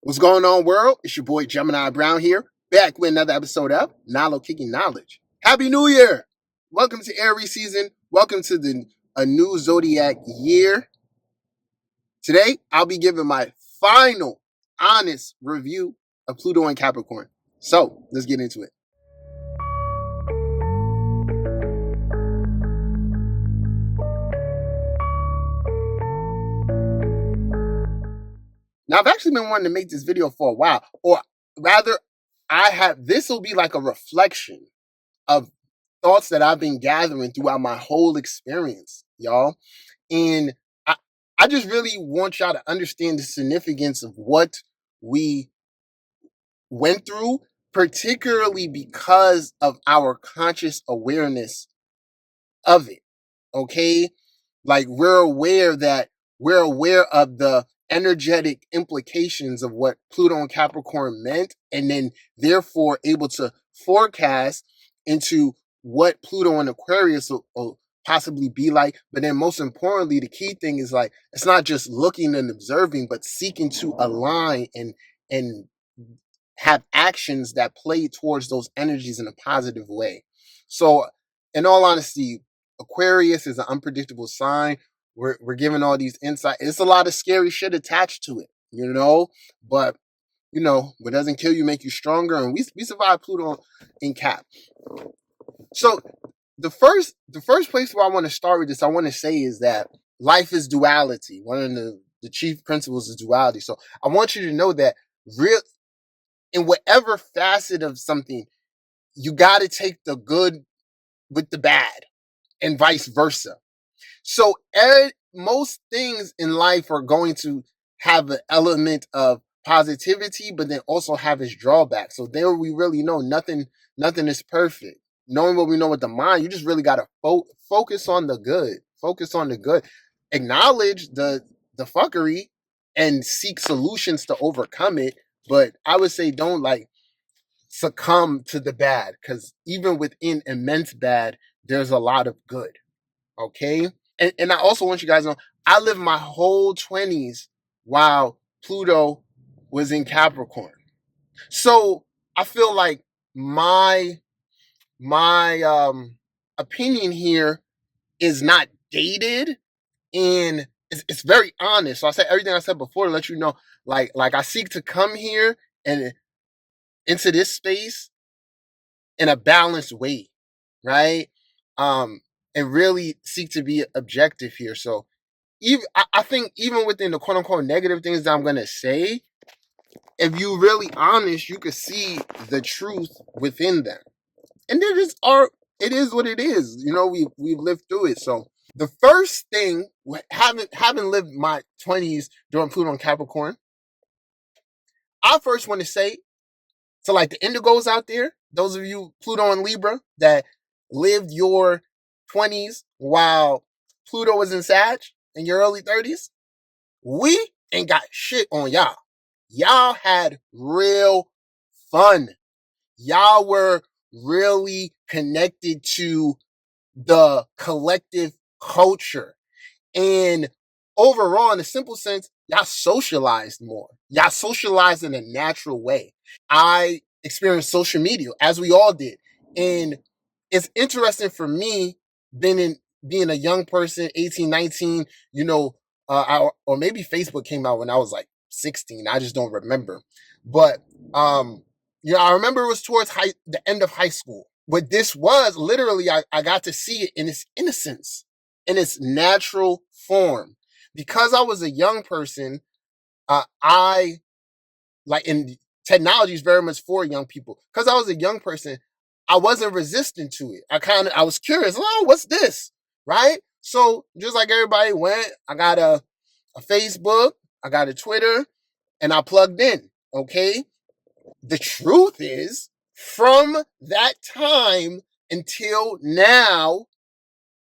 What's going on, world? It's your boy Gemini Brown here, back with another episode of Kicking Knowledge. Happy New Year! Welcome to Aries season. Welcome to a new zodiac year. Today, I'll be giving my final honest review of Pluto and Capricorn. So, let's get into it. Now, I've actually been wanting to make this video for a while, or rather, this will be like a reflection of thoughts that I've been gathering throughout my whole experience, y'all. And I just really want y'all to understand the significance of what we went through, particularly because of our conscious awareness of it. Okay? Like we're aware of the energetic implications of what Pluto and Capricorn meant, and then therefore able to forecast into what Pluto and Aquarius will possibly be like. But then most importantly, the key thing is like, it's not just looking and observing, but seeking to align and have actions that play towards those energies in a positive way. So in all honesty, Aquarius is an unpredictable sign. We're giving all these insights. It's a lot of scary shit attached to it, but what doesn't kill you make you stronger. And we survived Pluto in Cap. So the first place where I want to start with this, I want to say is that life is duality. One of the chief principles is duality. So I want you to know that in whatever facet of something, you got to take the good with the bad and vice versa. So most things in life are going to have an element of positivity, but then also have its drawbacks. So there we really know nothing is perfect. Knowing what we know with the mind, you just really got to focus on the good. Focus on the good. Acknowledge the fuckery and seek solutions to overcome it. But I would say don't succumb to the bad, because even within immense bad, there's a lot of good. Okay? And I also want you guys to know, I lived my whole 20s while Pluto was in Capricorn. So I feel like my opinion here is not dated, and it's very honest. So I said everything I said before to let you know, like I seek to come here and into this space in a balanced way, right? And really seek to be objective here. So I think even within the quote unquote negative things that I'm gonna say, if you're really honest, you can see the truth within them. And it is what it is. We've lived through it. So the first thing, having lived my 20s during Pluto and Capricorn, I first want to say to like the indigos out there, those of you Pluto and Libra that lived your 20s while Pluto was in Sag in your early 30s, we ain't got shit on y'all. Y'all had real fun. Y'all were really connected to the collective culture. And overall, in a simple sense, y'all socialized more. Y'all socialized in a natural way. I experienced social media, as we all did. And it's interesting for me, being a young person, 18, 19, or maybe Facebook came out when I was like 16. I just don't remember. But, I remember it was towards the end of high school. What this was, literally, I got to see it in its innocence, in its natural form. Because I was a young person, and technology is very much for young people. Because I was a young person, I wasn't resistant to it. I was curious. Oh, what's this? Right? So just like everybody went, I got a Facebook, I got a Twitter, and I plugged in. Okay. The truth is, from that time until now,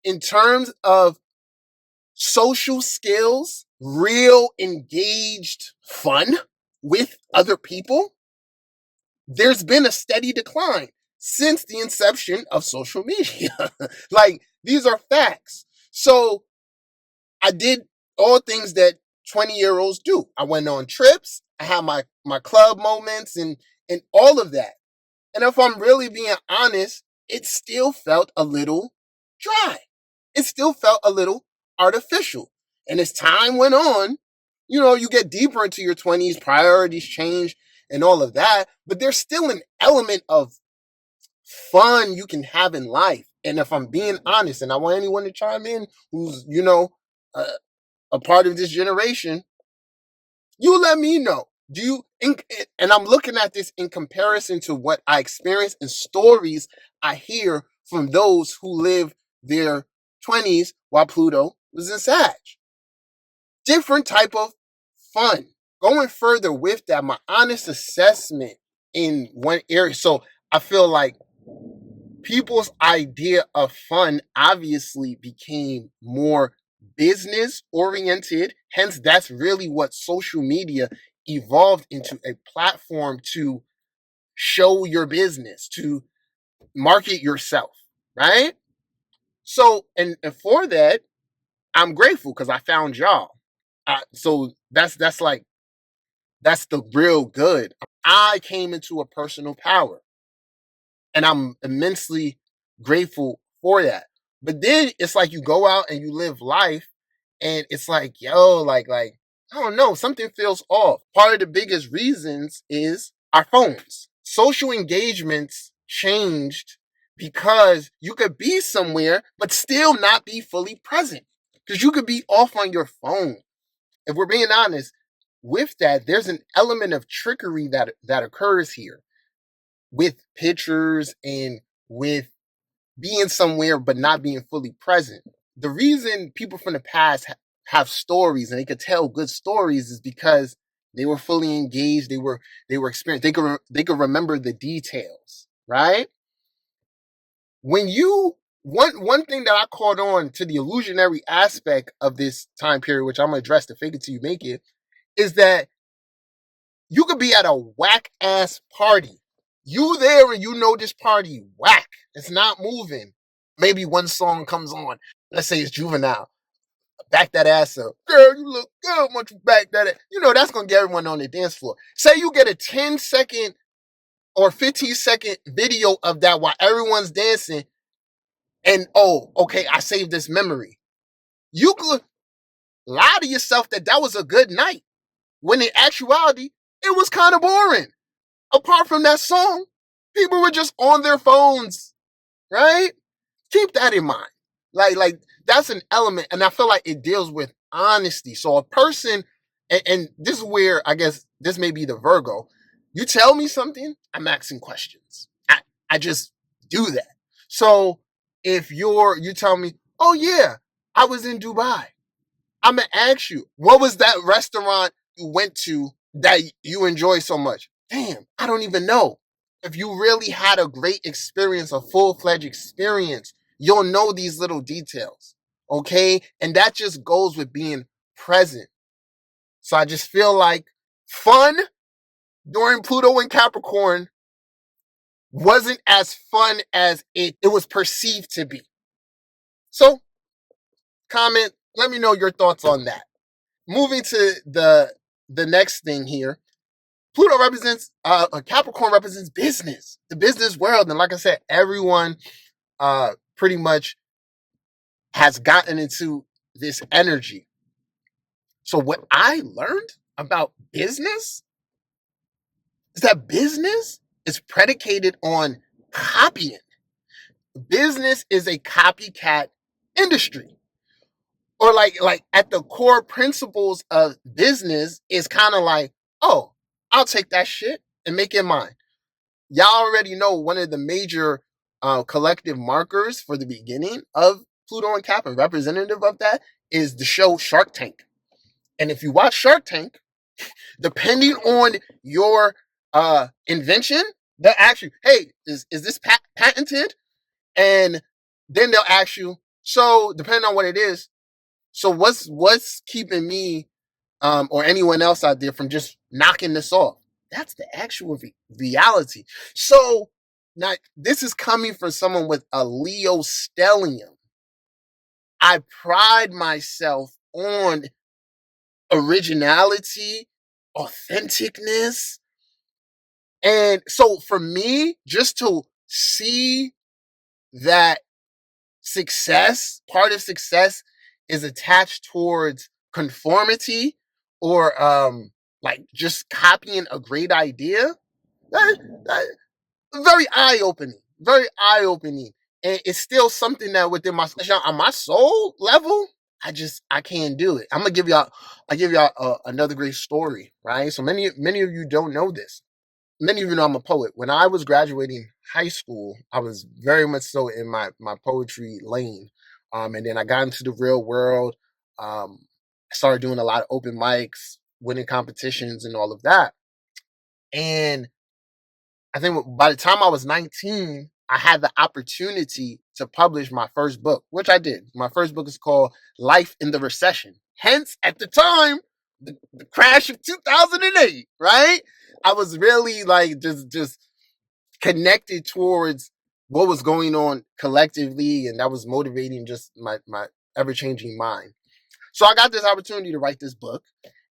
in terms of social skills, real engaged fun with other people, there's been a steady decline since the inception of social media. These are facts. So I did all things that 20-year-olds do. I went on trips. I had my my club moments and all of that. And if I'm really being honest, it still felt a little dry. It still felt a little artificial. And as time went on, you get deeper into your 20s, priorities change and all of that, but there's still an element of fun you can have in life. And if I'm being honest, and I want anyone to chime in who's, a, a part of this generation, you let me know. Do you, and I'm looking at this in comparison to what I experience and stories I hear from those who live their 20s while Pluto was in Sag. Different type of fun. Going further with that, my honest assessment in one area. So I feel like people's idea of fun obviously became more business oriented. Hence, that's really what social media evolved into, a platform to show your business, to market yourself, right? So, and for that, I'm grateful because I found y'all. So that's like, that's the real good. I came into a personal power, and I'm immensely grateful for that. But then it's like you go out and you live life, and it's like, yo, like I don't know, something feels off. Part of the biggest reasons is our phones. Social engagements changed because you could be somewhere but still not be fully present. Because you could be off on your phone. If we're being honest, with that, there's an element of trickery that occurs here with pictures and with being somewhere but not being fully present. The reason people from the past have stories and they could tell good stories is because they were fully engaged. They were experienced. They could remember the details, right? When you one thing that I caught on to the illusionary aspect of this time period, which I'm gonna address the fake it till you make it, is that you could be at a whack ass party. You there and you know this party whack. It's not moving. Maybe one song comes on. Let's say it's Juvenile. Back that ass up. Girl, you look good once you back that ass. That's going to get everyone on the dance floor. Say you get a 10-second or 15-second video of that while everyone's dancing. And, oh, okay, I saved this memory. You could lie to yourself that was a good night. When in actuality, it was kind of boring. Apart from that song, people were just on their phones, right? Keep that in mind. Like that's an element, and I feel like it deals with honesty. So a person, and this is where I guess this may be the Virgo. You tell me something, I'm asking questions. I just do that. So if you tell me, oh yeah, I was in Dubai, I'm gonna ask you, what was that restaurant you went to that you enjoy so much? Damn, I don't even know. If you really had a great experience, a full-fledged experience, you'll know these little details. Okay? And that just goes with being present. So I just feel like fun during Pluto and Capricorn wasn't as fun as it was perceived to be. So, comment, let me know your thoughts on that. Moving to the next thing here. Pluto represents Capricorn represents business, the business world, and like I said, everyone pretty much has gotten into this energy. So what I learned about business is that business is predicated on copying. Business is a copycat industry. Or like at the core principles of business is kind of like, oh, I'll take that shit and make it mine. Y'all already know one of the major collective markers for the beginning of Pluto and Cap, and representative of that is the show Shark Tank. And if you watch Shark Tank, depending on your invention, they'll ask you, hey, is this patented? And then they'll ask you, so depending on what it is, so what's keeping me or anyone else out there from just knocking this off? That's the actual reality. So now this is coming from someone with a Leo stellium. I pride myself on originality authenticness. And so for me, just to see that part of success is attached towards conformity or like just copying a great idea, that, that very eye-opening. Very eye-opening. And it's still something that within on my soul level, I can't do it. I give y'all another great story, right? So many of you don't know this. Many of you know I'm a poet. When I was graduating high school, I was very much so in my poetry lane. And then I got into the real world. I started doing a lot of open mics, winning competitions and all of that. And I think by the time I was 19, I had the opportunity to publish my first book, which I did. My first book is called Life in the Recession. Hence, at the time, the crash of 2008, right? I was really like just connected towards what was going on collectively, and that was motivating just my ever-changing mind. So I got this opportunity to write this book,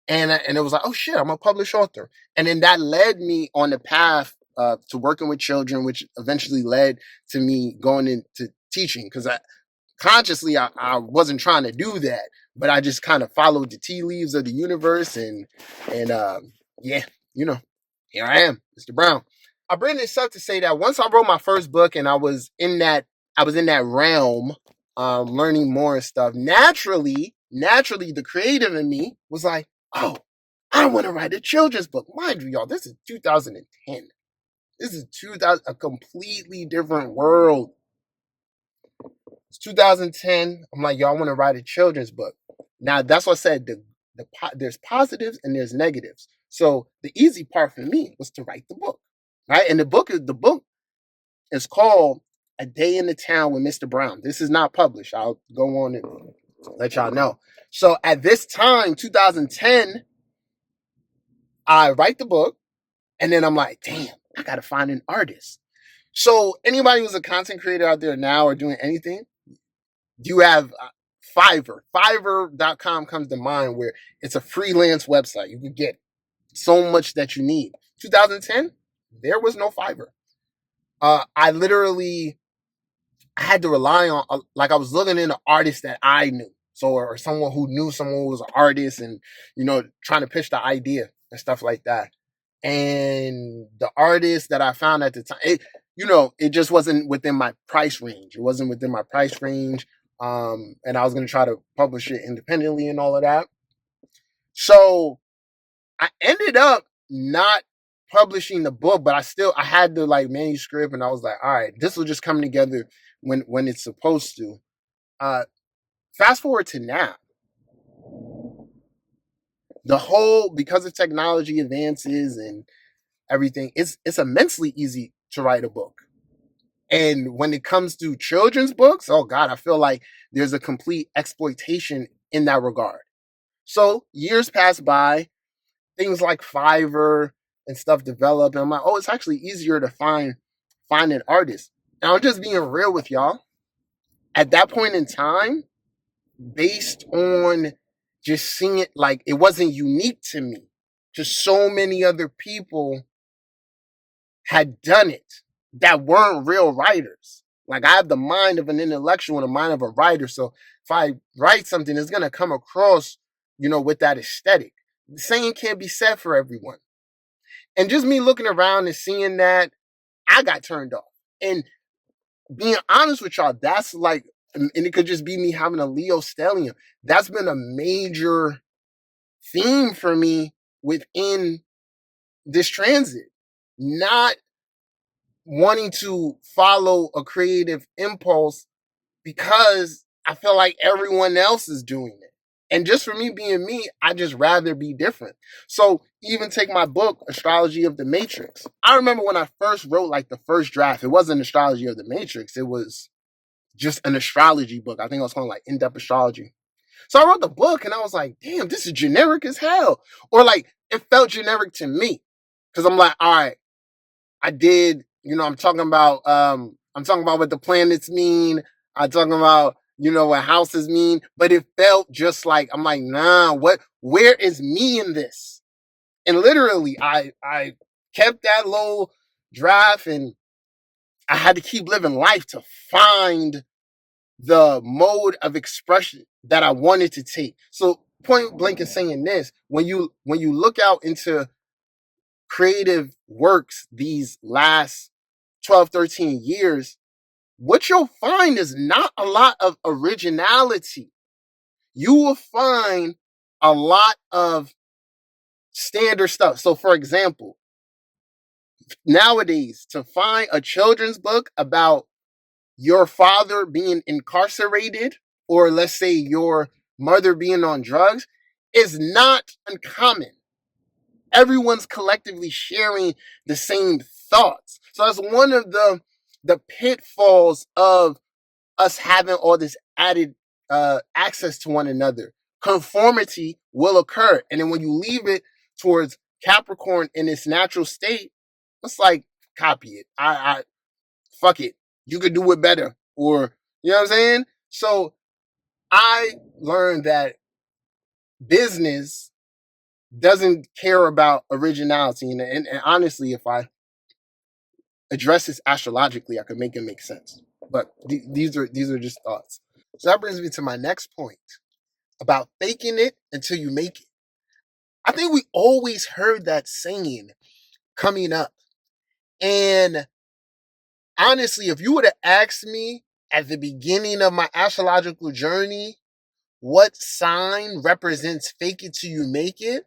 and it was like, oh shit, I'm a published author. And then that led me on the path to working with children, which eventually led to me going into teaching, because I wasn't trying to do that, but I just kind of followed the tea leaves of the universe, and yeah, you know, here I am, Mr. Brown. I bring this up to say that once I wrote my first book and I was in that realm, learning more and stuff. Naturally, the creative in me was like, oh, I want to write a children's book. Mind you, y'all, this is 2010. This is a completely different world. It's 2010. I'm like, y'all want to write a children's book. Now, that's what I said. There's positives and there's negatives. So the easy part for me was to write the book, right? And the book is called A Day in the Town with Mr. Brown. This is not published. I'll go on and let y'all know. So at this time, 2010, I write the book, and then I'm like, damn, I got to find an artist. So anybody who's a content creator out there now or doing anything, you have Fiverr. Fiverr.com comes to mind, where it's a freelance website. You can get so much that you need. 2010, there was no Fiverr. I had to rely on, like, I was looking into artists that I knew. So, or someone who knew someone who was an artist, and, trying to pitch the idea and stuff like that. And the artist that I found at the time, it just wasn't within my price range. It wasn't within my price range. And I was going to try to publish it independently and all of that. So I ended up not publishing the book, but I had the manuscript, and I was like, all right, this will just come together when it's supposed to. Fast forward to now. Because of technology advances and everything, it's immensely easy to write a book. And when it comes to children's books, oh God, I feel like there's a complete exploitation in that regard. So years pass by, things like Fiverr and stuff develop, and I'm like, oh, it's actually easier to find an artist. And I'm just being real with y'all. At that point in time, based on just seeing it, like, it wasn't unique to me. Just so many other people had done it that weren't real writers. Like, I have the mind of an intellectual and the mind of a writer. So if I write something, it's going to come across, with that aesthetic. The same can't be said for everyone. And just me looking around and seeing that, I got turned off. And being honest with y'all, that's like, and it could just be me having a Leo stellium. That's been a major theme for me within this transit. Not wanting to follow a creative impulse because I feel like everyone else is doing it. And just for me being me, I just rather be different. So even take my book, Astrology of the Matrix. I remember when I first wrote the first draft, it wasn't Astrology of the Matrix. It was just an astrology book. I think I was calling In-Depth Astrology. So I wrote the book and I was like, damn, this is generic as hell. Or it felt generic to me. Cause I'm like, all right, I did, I'm talking about what the planets mean. I'm talking about, what houses mean, but it felt just like, I'm like, nah, where is me in this? And literally, I kept that low draft, and I had to keep living life to find the mode of expression that I wanted to take. So point blank is saying this: when you look out into creative works these last 12, 13 years, what you'll find is not a lot of originality. You will find a lot of standard stuff. So for example, nowadays, to find a children's book about your father being incarcerated, or let's say your mother being on drugs, is not uncommon. Everyone's collectively sharing the same thoughts. So that's one of the pitfalls of us having all this added access to one another. Conformity will occur, and then when you leave it towards Capricorn in its natural state, it's like copy it. I fuck it. You could do it better, or you know what I'm saying. So I learned that business doesn't care about originality, and honestly, if I address this astrologically, I could make it make sense. But these are just thoughts. So that brings me to my next point about faking it until you make it. I think we always heard that saying coming up. And honestly, if you would have asked me at the beginning of my astrological journey what sign represents fake it till you make it,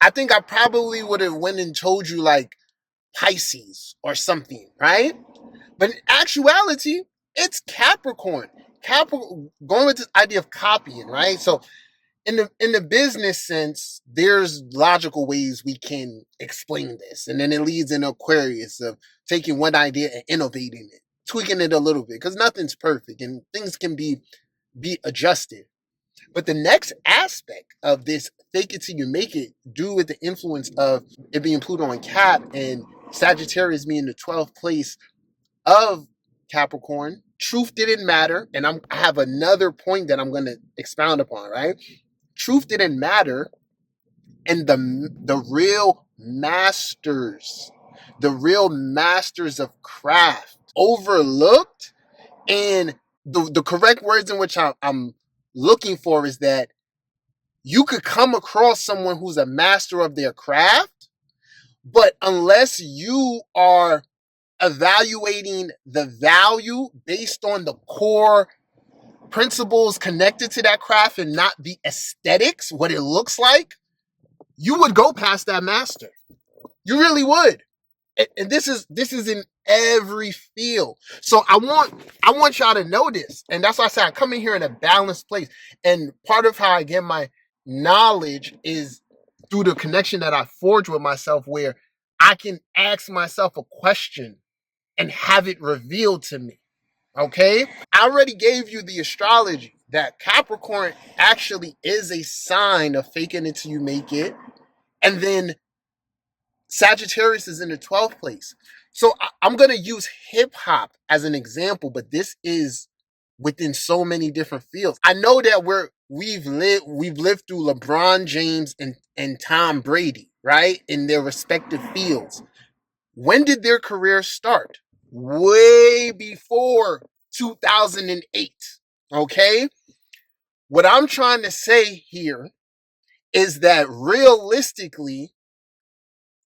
I think I probably would have went and told you like Pisces or something, right? But in actuality, it's Capricorn. Capricorn, going with this idea of copying, right? So in the business sense, there's logical ways we can explain this, and then it leads in Aquarius of taking one idea and innovating it, tweaking it a little bit, because nothing's perfect and things can be adjusted. But the next aspect of this fake it till you make it, due with the influence of it being Pluto and Cap and Sagittarius being the 12th place of Capricorn, truth didn't matter. And I have another point that I'm going to expound upon, right? Truth didn't matter. And the real masters of craft overlooked. And the correct words in which I'm looking for is that you could come across someone who's a master of their craft, but unless you are evaluating the value based on the core principles connected to that craft and not the aesthetics, what it looks like, you would go past that master. You really would. And this is in every field. So I want y'all to know this. And that's why I say I come in here in a balanced place. And part of how I get my knowledge is through the connection that I forge with myself, where I can ask myself a question and have it revealed to me. Okay? I already gave you the astrology that Capricorn actually is a sign of faking it till you make it. And then Sagittarius is in the 12th place. So I'm going to use hip hop as an example, but this is within so many different fields. I know that we've lived through LeBron James and Tom Brady, right? In their respective fields. When did their career start? Way before 2008. Okay? What I'm trying to say here is that realistically,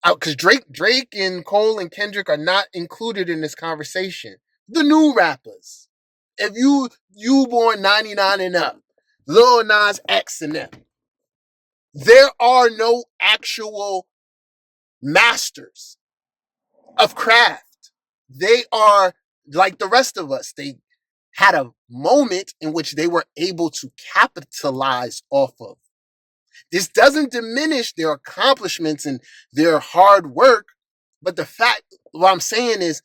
because Drake and Cole and Kendrick are not included in this conversation. The new rappers. If you born 99 and up, Lil Nas X and them, there are no actual masters of craft. They are like the rest of us. They had a moment in which they were able to capitalize off of. This doesn't diminish their accomplishments and their hard work, but what I'm saying is,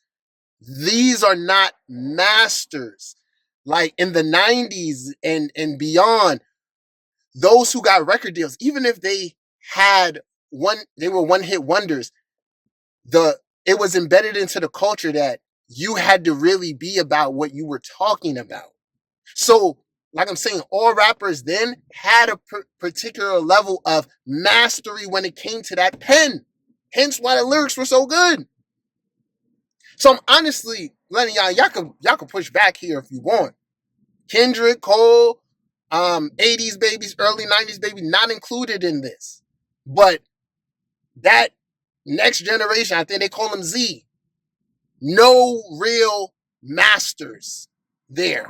these are not masters. Like in the 90s and beyond, those who got record deals, even if they were one hit wonders, it was embedded into the culture that you had to really be about what you were talking about. So like I'm saying, all rappers then had a particular level of mastery when it came to that pen. Hence why the lyrics were so good. So I'm honestly letting y'all can push back here if you want. Kendrick, Cole, 80s babies, early 90s baby, not included in this. But that next generation, I think they call them Z, no real masters there.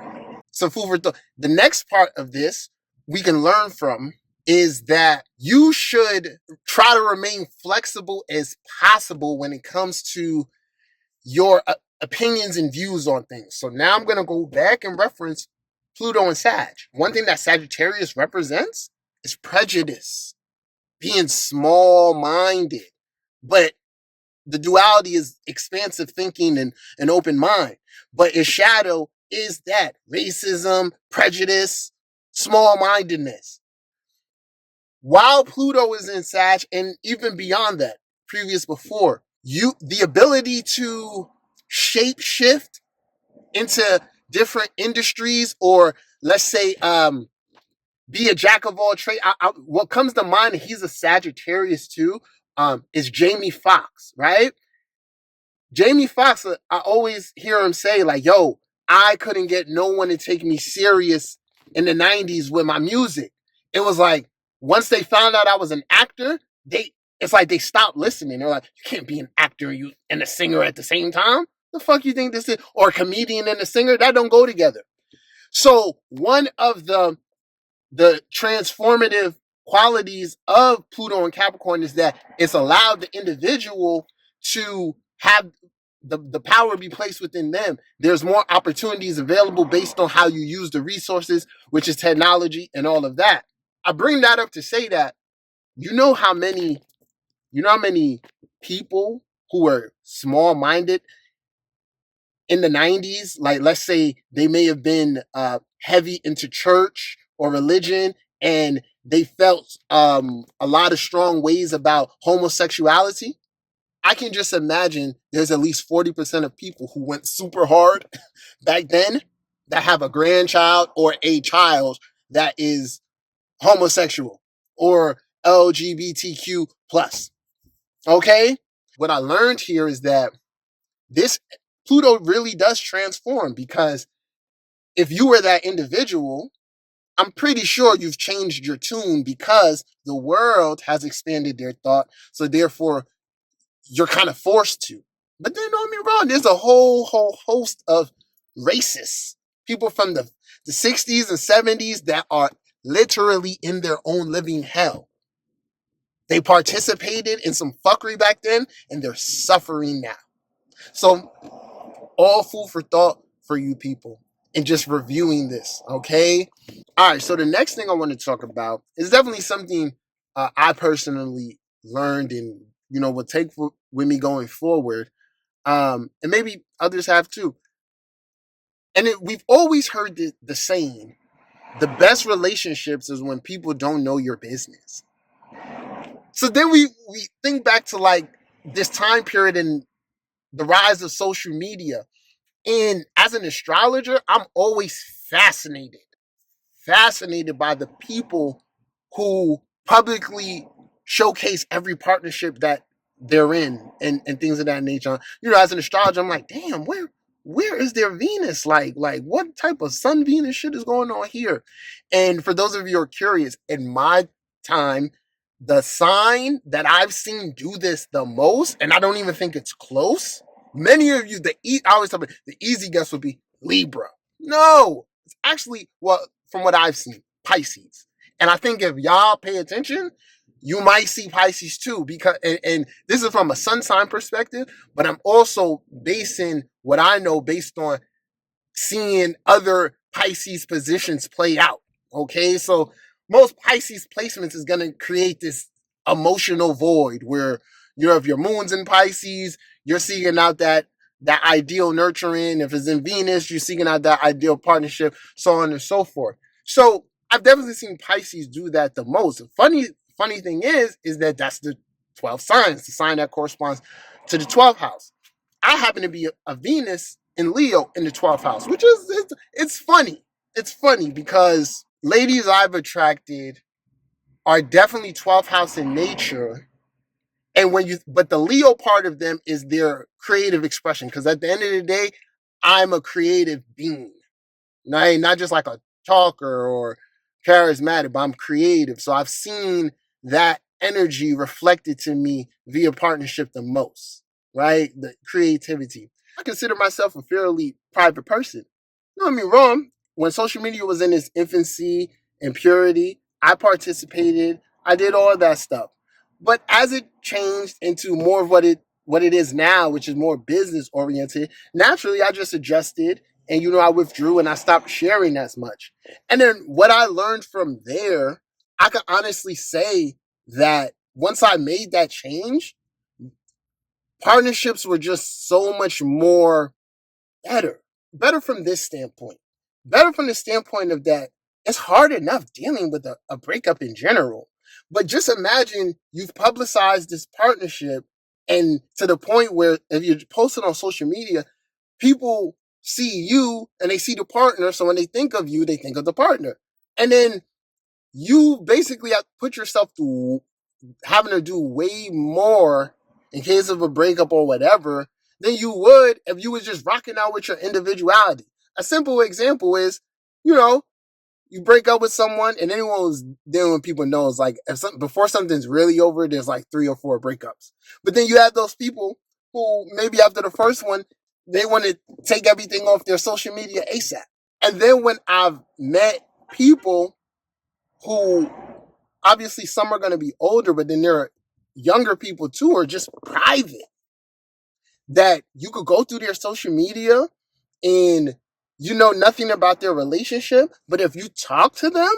So food for thought. The next part of this we can learn from is that you should try to remain flexible as possible when it comes to your opinions and views on things. So now I'm going to go back and reference Pluto and Sag. One thing that Sagittarius represents is prejudice, being small-minded. But the duality is expansive thinking and an open mind. But its shadow is that racism, prejudice, small-mindedness. While Pluto is in Sag, and even beyond that, before, the ability to shape shift into different industries, or let's say be a jack of all trades. What comes to mind, he's a Sagittarius too, is Jamie Foxx, right? Jamie Foxx, I always hear him say like, yo, I couldn't get no one to take me serious in the 90s with my music. It was like, once they found out I was an actor, it's like they stopped listening. They're like, you can't be an actor and a singer at the same time. The fuck you think this is? Or a comedian and a singer? That don't go together. So one of the transformative qualities of Pluto and Capricorn is that it's allowed the individual to have the power be placed within them. There's more opportunities available based on how you use the resources, which is technology and all of that. I bring that up to say that you know how many people who were small-minded in the 90s, like let's say they may have been heavy into church or religion, and they felt a lot of strong ways about homosexuality. I can just imagine there's at least 40% of people who went super hard back then that have a grandchild or a child that is homosexual or LGBTQ plus. Okay? What I learned here is that this Pluto really does transform, because if you were that individual, I'm pretty sure you've changed your tune because the world has expanded their thought. So therefore, you're kind of forced to. But then don't get me wrong, there's a whole host of racists, people from the 60s and 70s that are literally in their own living hell. They participated in some fuckery back then, and they're suffering now. So all food for thought for you people, and just reviewing this, okay? All right, so the next thing I want to talk about is definitely something I personally learned and, will take with me going forward, and maybe others have too. And we've always heard the saying, the best relationships is when people don't know your business. So then we think back to like this time period and the rise of social media. And as an astrologer, I'm always fascinated by the people who publicly showcase every partnership that they're in, and things of that nature. As an astrologer, I'm like, damn, where is their Venus? Like what type of Sun Venus shit is going on here? And for those of you who are curious, in my time, the sign that I've seen do this the most, and I don't even think it's close. Many of you, I always tell me the easy guess would be Libra. No, it's actually, well, from what I've seen, Pisces. And I think if y'all pay attention, you might see Pisces too, because and this is from a sun sign perspective, but I'm also basing what I know based on seeing other Pisces positions play out. Okay, so most Pisces placements is going to create this emotional void where, if your moon's in Pisces, you're seeking out that ideal nurturing. If it's in Venus, you're seeking out that ideal partnership, so on and so forth. So I've definitely seen Pisces do that the most. The funny thing is that that's the 12 signs, the sign that corresponds to the 12th house. I happen to be a Venus in Leo in the 12th house, which is, it's funny. it's funny because ladies I've attracted are definitely 12th house in nature. And but the Leo part of them is their creative expression. Because at the end of the day, I'm a creative being. Not just like a talker or charismatic, but I'm creative. So I've seen that energy reflected to me via partnership the most, right? The creativity. I consider myself a fairly private person. Don't get me wrong. When social media was in its infancy and purity, I participated. I did all that stuff. But as it changed into more of what it is now, which is more business oriented, naturally I just adjusted and I withdrew and I stopped sharing as much. And then what I learned from there, I can honestly say that once I made that change, partnerships were just so much more better. Better from this standpoint. Better from the standpoint of that it's hard enough dealing with a breakup in general. But just imagine you've publicized this partnership and to the point where if you post it on social media, people see you and they see the partner. So when they think of you, they think of the partner. And then you basically have put yourself through having to do way more in case of a breakup or whatever than you would if you was just rocking out with your individuality. A simple example is, you know, you break up with someone and anyone who's dealing with people knows like before something's really over, there's like 3 or 4 breakups. But then you have those people who maybe after the first one, they want to take everything off their social media ASAP. And then when I've met people who obviously some are going to be older, but then there are younger people too, or just private, that you could go through their social media and you know nothing about their relationship, but if you talk to them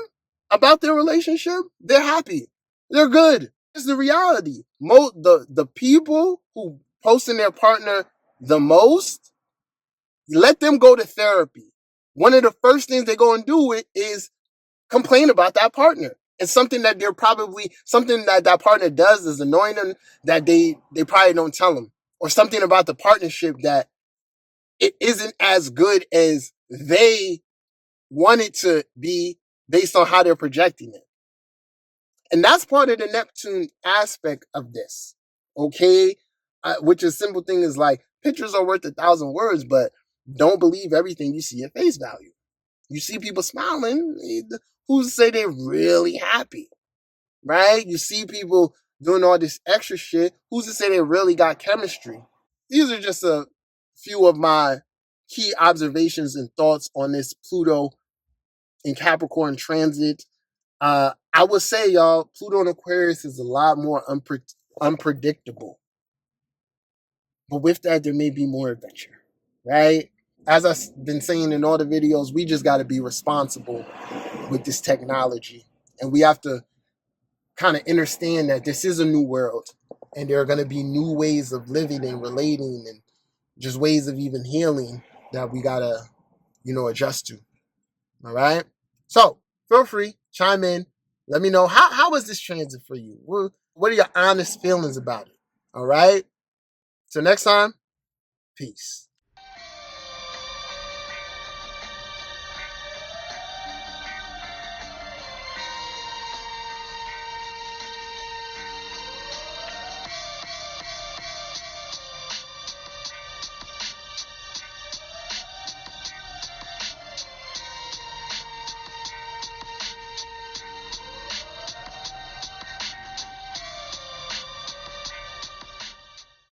about their relationship, they're happy. They're good. It's the reality. The people who posting their partner the most, let them go to therapy. One of the first things they go and do is complain about that partner. It's something that that partner does is annoying them that they probably don't tell them, or something about the partnership that it isn't as good as they want it to be based on how they're projecting it. And that's part of the Neptune aspect of this. Okay? Which is simple thing is like pictures are worth 1,000 words, but don't believe everything you see at face value. You see people smiling, who's to say they're really happy, right? You see people doing all this extra shit, who's to say they really got chemistry? These are just a few of my key observations and thoughts on this Pluto in Capricorn transit. I would say, y'all, Pluto in Aquarius is a lot more unpredictable. But with that, there may be more adventure, right? As I've been saying in all the videos, we just got to be responsible with this technology. And we have to kind of understand that this is a new world. And there are going to be new ways of living and relating and just ways of even healing that we got to, adjust to. All right? So feel free, chime in. Let me know how was this transit for you? What are your honest feelings about it? All right? So next time, peace.